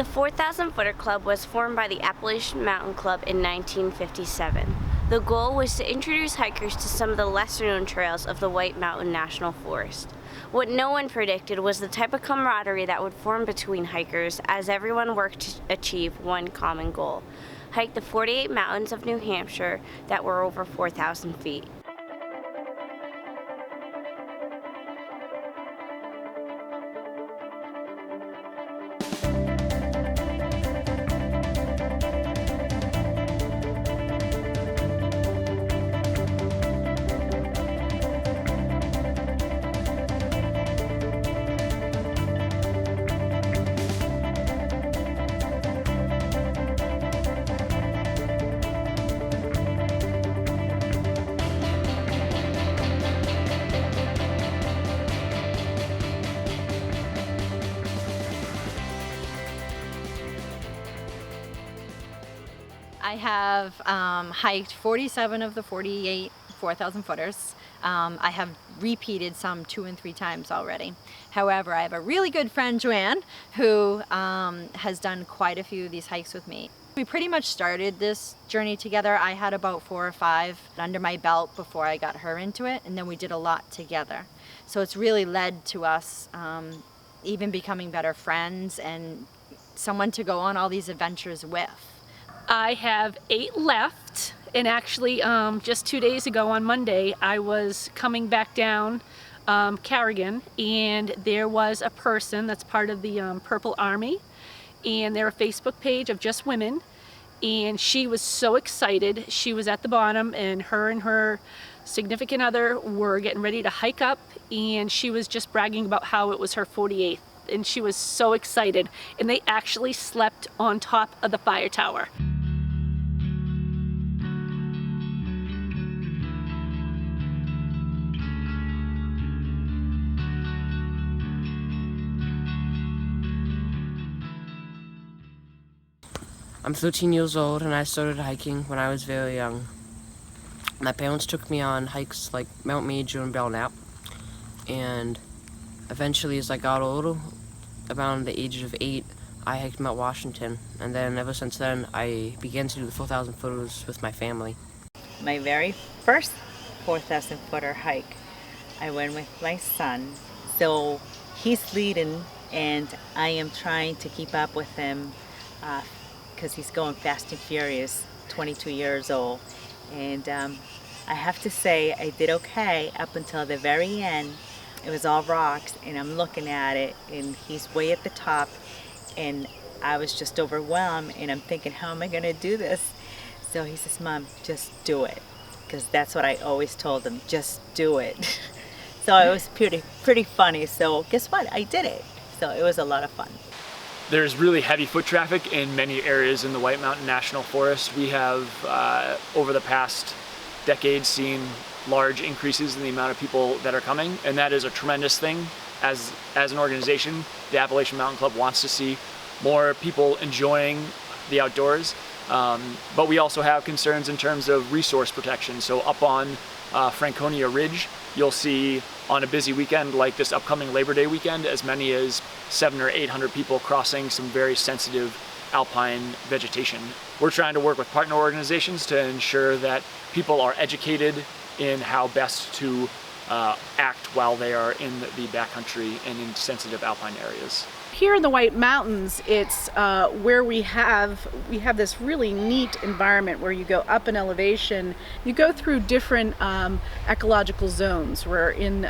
The 4,000-footer club was formed by the Appalachian Mountain Club in 1957. The goal was to introduce hikers to some of the lesser-known trails of the White Mountain National Forest. What no one predicted was the type of camaraderie that would form between hikers as everyone worked to achieve one common goal: hike the 48 mountains of New Hampshire that were over 4,000 feet. I have hiked 47 of the 48 4,000 footers. I have repeated some 2 and 3 times already. However, I have a really good friend, Joanne, who has done quite a few of these hikes with me. We pretty much started this journey together. I had about 4 or 5 under my belt before I got her into it, and then we did a lot together. So it's really led to us even becoming better friends and someone to go on all these adventures with. I have 8 left, and actually just 2 days ago on Monday I was coming back down Carrigan, and there was a person that's part of the Purple Army, and they're a Facebook page of just women, and she was so excited. She was at the bottom, and her significant other were getting ready to hike up, and she was just bragging about how it was her 48th, and she was so excited, and they actually slept on top of the fire tower. I'm 13 years old, and I started hiking when I was very young. My parents took me on hikes like Mount Major and Belknap, and eventually as I got older, around the age of 8, I hiked Mount Washington, and then ever since then I began to do the 4,000 footers with my family. My very first 4,000 footer hike, I went with my son. So he's leading, and I am trying to keep up with him because he's going fast and furious, 22 years old. And I have to say I did okay up until the very end. It was all rocks, and I'm looking at it, and he's way at the top, and I was just overwhelmed, and I'm thinking, how am I going to do this? So he says, Mom, just do it, because that's what I always told him, just do it. So it was pretty funny. So guess what? I did it. So it was a lot of fun. There's really heavy foot traffic in many areas in the White Mountain National Forest. We have, over the past decade, seen large increases in the amount of people that are coming, and that is a tremendous thing. As an organization, the Appalachian Mountain Club wants to see more people enjoying the outdoors, but we also have concerns in terms of resource protection. So up on Franconia Ridge, you'll see on a busy weekend like this upcoming Labor Day weekend as many as 700 or 800 people crossing some very sensitive alpine vegetation. We're trying to work with partner organizations to ensure that people are educated in how best to act while they are in the backcountry and in sensitive alpine areas. Here in the White Mountains, it's where we have this really neat environment where you go up in elevation. You go through different ecological zones. We're in,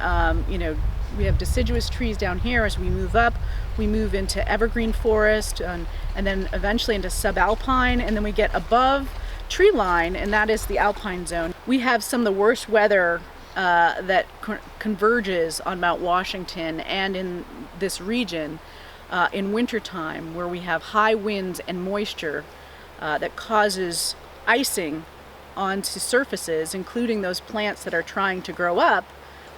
we have deciduous trees down here. As we move up, we move into evergreen forest, and then eventually into subalpine, and then we get above tree line, and that is the alpine zone. We have some of the worst weather that converges on Mount Washington and in this region in wintertime, where we have high winds and moisture that causes icing onto surfaces, including those plants that are trying to grow up.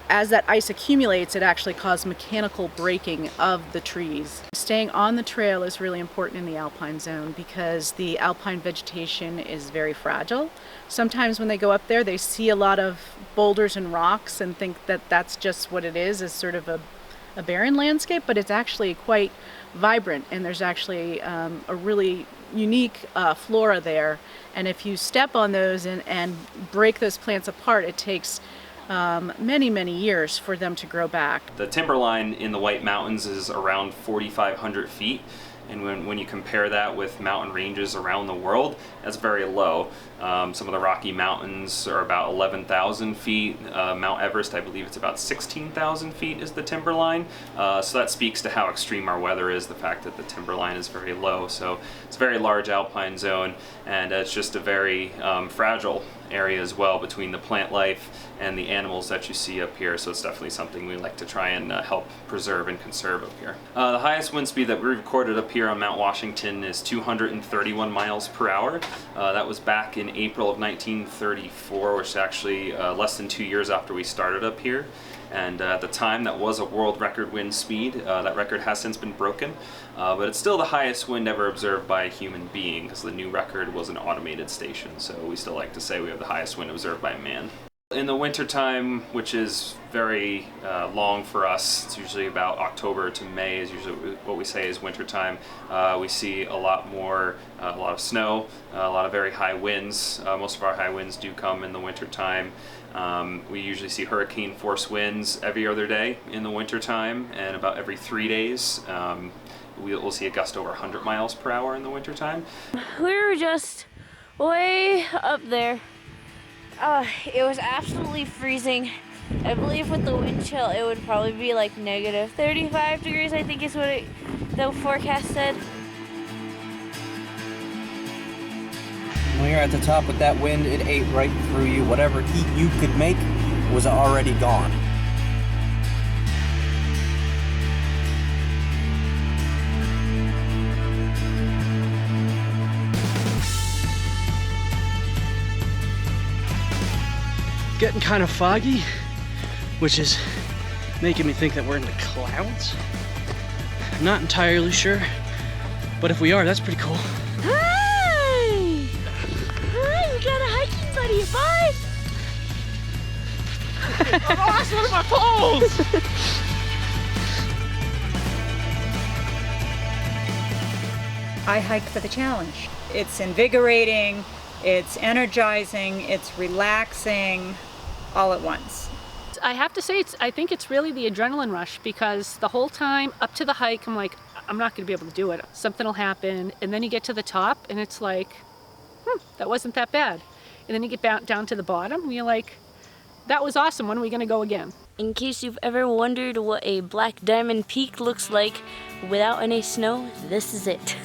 As that ice accumulates, it actually causes mechanical breaking of the trees. Staying on the trail is really important in the alpine zone because the alpine vegetation is very fragile. Sometimes when they go up there, they see a lot of boulders and rocks and think that that's just what it is sort of a a barren landscape, but it's actually quite vibrant, and there's actually a really unique flora there. And if you step on those and break those plants apart, it takes many, many years for them to grow back. The timberline in the White Mountains is around 4,500 feet. And when you compare that with mountain ranges around the world, that's very low. Some of the Rocky Mountains are about 11,000 feet. Mount Everest, I believe it's about 16,000 feet is the timberline. So that speaks to how extreme our weather is, the fact that the timberline is very low. So it's a very large alpine zone, and it's just a very fragile area as well between the plant life and the animals that you see up here. So it's definitely something we like to try and help preserve and conserve up here. The highest wind speed that we recorded up here on Mount Washington is 231 miles per hour. That was back in April of 1934, which is actually less than 2 years after we started up here. And at the time, that was a world record wind speed. That record has since been broken, but it's still the highest wind ever observed by a human being, because the new record was an automated station. So we still like to say we have the highest wind observed by man. In the wintertime, which is very long for us, it's usually about October to May is usually what we say is wintertime. We see a lot of snow, a lot of very high winds. Most of our high winds do come in the wintertime. We usually see hurricane force winds every other day in the wintertime, and about every 3 days we'll see a gust over 100 miles per hour in the wintertime. We were just way up there. It was absolutely freezing. I believe with the wind chill it would probably be like negative 35 degrees, I think is what the forecast said. When you're at the top with that wind, it ate right through you. Whatever heat you could make was already gone. Getting kind of foggy, which is making me think that we're in the clouds. Not entirely sure, but if we are, that's pretty cool. Hi! Hi, we got a hiking buddy. Bye! I lost one of my poles! I hike for the challenge. It's invigorating, it's energizing, it's relaxing, all at once. I have to say, I think it's really the adrenaline rush, because the whole time up to the hike, I'm like, I'm not going to be able to do it. Something will happen, and then you get to the top, and it's like, that wasn't that bad. And then you get down to the bottom, and you're like, that was awesome. When are we going to go again? In case you've ever wondered what a Black Diamond Peak looks like without any snow, this is it.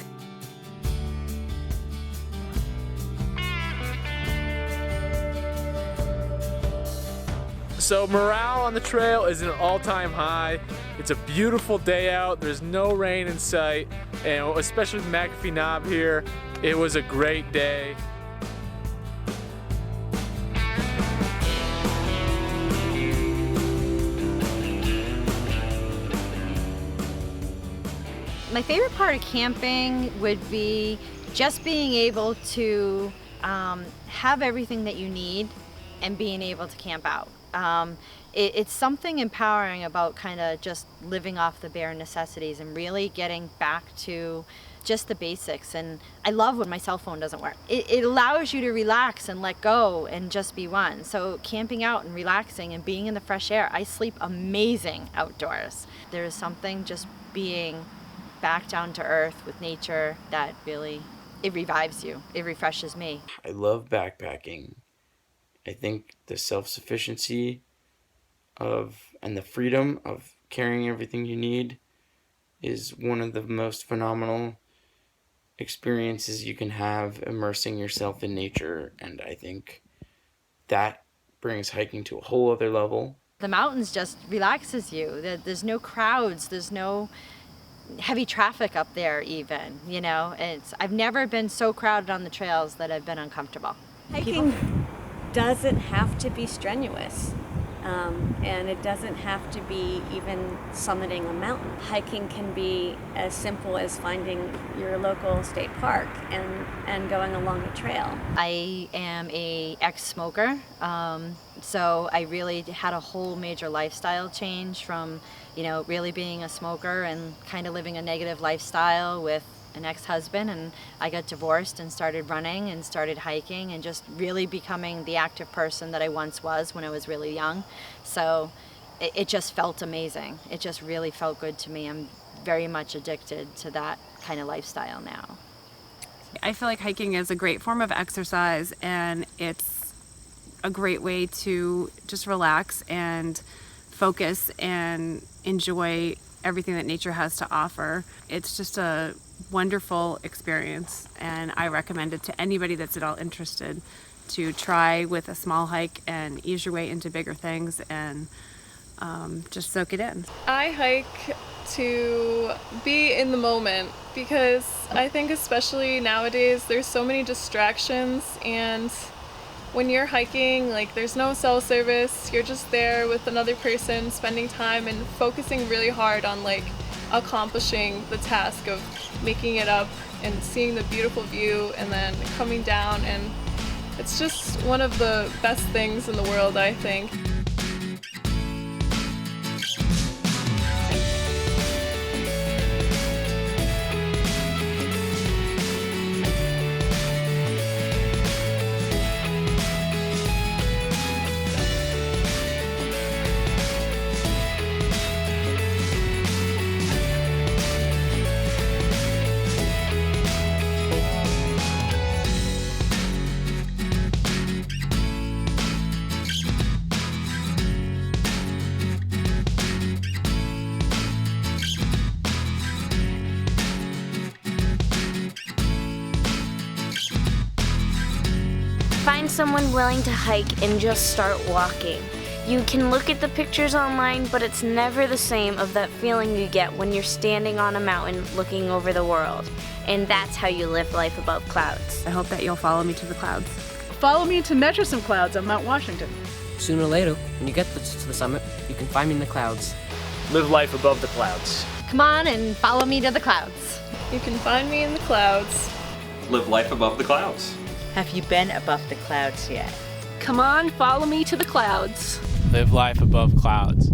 So morale on the trail is at an all-time high. It's a beautiful day out. There's no rain in sight, and especially with McAfee Knob here, it was a great day. My favorite part of camping would be just being able to have everything that you need and being able to camp out. It's something empowering about kind of just living off the bare necessities and really getting back to just the basics. And I love when my cell phone doesn't work. It allows you to relax and let go and just be one. So camping out and relaxing and being in the fresh air, I sleep amazing outdoors. There's something just being back down to earth with nature that really, it revives you. It refreshes me. I love backpacking. I think the self-sufficiency and the freedom of carrying everything you need is one of the most phenomenal experiences you can have, immersing yourself in nature, and I think that brings hiking to a whole other level. The mountains just relaxes you. There's no crowds, there's no heavy traffic up there even, you know. I've never been so crowded on the trails that I've been uncomfortable. Hiking doesn't have to be strenuous. And it doesn't have to be even summiting a mountain. Hiking can be as simple as finding your local state park and going along a trail. I am a ex-smoker, so I really had a whole major lifestyle change from, really being a smoker and kind of living a negative lifestyle with an ex-husband, and I got divorced and started running and started hiking and just really becoming the active person that I once was when I was really young. So it just felt amazing. It just really felt good to me. I'm very much addicted to that kind of lifestyle now. I feel like hiking is a great form of exercise, and it's a great way to just relax and focus and enjoy everything that nature has to offer. It's just a wonderful experience, and I recommend it to anybody that's at all interested to try with a small hike and ease your way into bigger things and just soak it in. I hike to be in the moment because I think especially nowadays there's so many distractions, and when you're hiking, there's no cell service, you're just there with another person spending time and focusing really hard on accomplishing the task of making it up and seeing the beautiful view and then coming down, and it's just one of the best things in the world, I think. Find someone willing to hike and just start walking. You can look at the pictures online, but it's never the same of that feeling you get when you're standing on a mountain looking over the world. And that's how you live life above clouds. I hope that you'll follow me to the clouds. Follow me to measure some clouds on Mount Washington. Sooner or later, when you get to the summit, you can find me in the clouds. Live life above the clouds. Come on and follow me to the clouds. You can find me in the clouds. Live life above the clouds. Have you been above the clouds yet? Come on, follow me to the clouds. Live life above clouds.